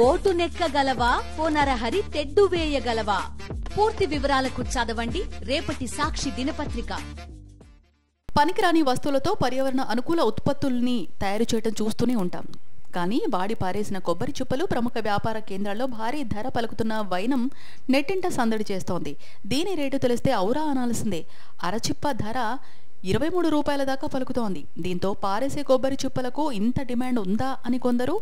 Boat నెక్కగలవా ఓ నరహరి తెడ్డు వేయగలవా? పూర్తి వివరాలకు చదవండి రేపటి సాక్షి దినపత్రిక. పనికిరాని వస్తువులతో పర్యావరణ అనుకూల ఉత్పత్తుల్ని తయారు చేయడం చూస్తూనే ఉంటాం. కానీ వాడి పారేసిన కొబ్బరి చిప్పలు ప్రముఖ వ్యాపార కేంద్రాల్లో భారీ ధర పలుకుతున్న వైనం నెట్టింట సందడి చేస్తోంది. దీని రేటు తెలిస్తే ఔరా అనాల్సిందే. అరచిప్ప ధర 23 రూపాయల దాకా పలుకుతోంది. దీంతో పారేసే కొబ్బరి చిప్పలకు ఇంత డిమాండ్ ఉందా అని కొందరు,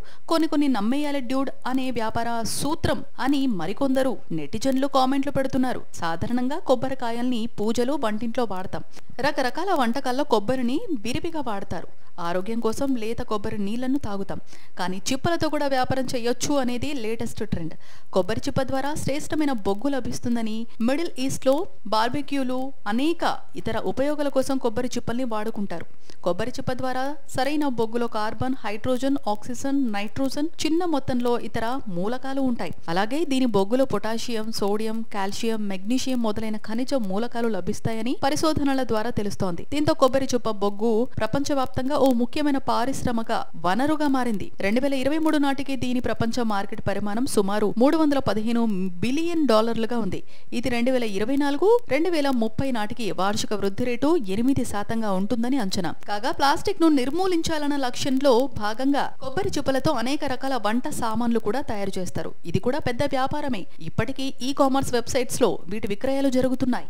కొన్ని నమ్మేయాలి డ్యూడ్ అనే వ్యాపార సూత్రం అని మరికొందరు నెటిజన్లు కామెంట్లు పెడుతున్నారు. సాధారణంగా కొబ్బరికాయల్ని పూజలు, వంటింట్లో వాడతాం. రకరకాల వంటకాల్లో కొబ్బరిని విరివిగా వాడతారు. ఆరోగ్యం కోసం లేత కొబ్బరి నీళ్లను తాగుతాం. కానీ చిప్పలతో కూడా వ్యాపారం చేయొచ్చు అనేది లేటెస్ట్ ట్రెండ్. కొబ్బరి చిప్ప ద్వారా శ్రేష్టమైన బొగ్గు లభిస్తుందని మిడిల్ ఈస్ట్ లో బార్బెక్యూలు, అనేక ఇతర ఉపయోగాల కోసం కొబ్బరి చిప్పల్ని వాడుకుంటారు. కొబ్బరి చిప్ప ద్వారా సరైన బొగ్గులో కార్బన్, హైడ్రోజన్, ఆక్సిజన్, నైట్రోజన్, చిన్న మొత్తంలో ఇతర మూలకాలు ఉంటాయి. అలాగే దీని బొగ్గులో పొటాషియం, సోడియం, కాల్షియం, మెగ్నీషియం మొదలైన ఖనిజ మూలకాలు లభిస్తాయని పరిశోధనల ద్వారా తెలుస్తోంది. దీంతో కొబ్బరి చిప్ప బొగ్గు ప్రపంచవ్యాప్తంగా ఓ ముఖ్యమైన పారిశ్రామిక వనరుగా మారింది. 2023 నాటికి దీని ప్రపంచ మార్కెట్ పరిమాణం సుమారు $315 బిలియన్ ఉంది. ఇది 2024-2030 నాటికి వార్షిక వృద్ధి రేటు 8% ఉంటుందని అంచనా. కాగా ప్లాస్టిక్ ను నిర్మూలించాలన్న లక్ష్యంలో భాగంగా కొబ్బరి చిప్పలతో అనేక రకాల వంట సామాన్లు కూడా తయారు చేస్తారు. ఇది కూడా పెద్ద వ్యాపారమే. ఇప్పటికీ ఈ కామర్స్ వెబ్సైట్స్ లో వీటి విక్రయాలు జరుగుతున్నాయి.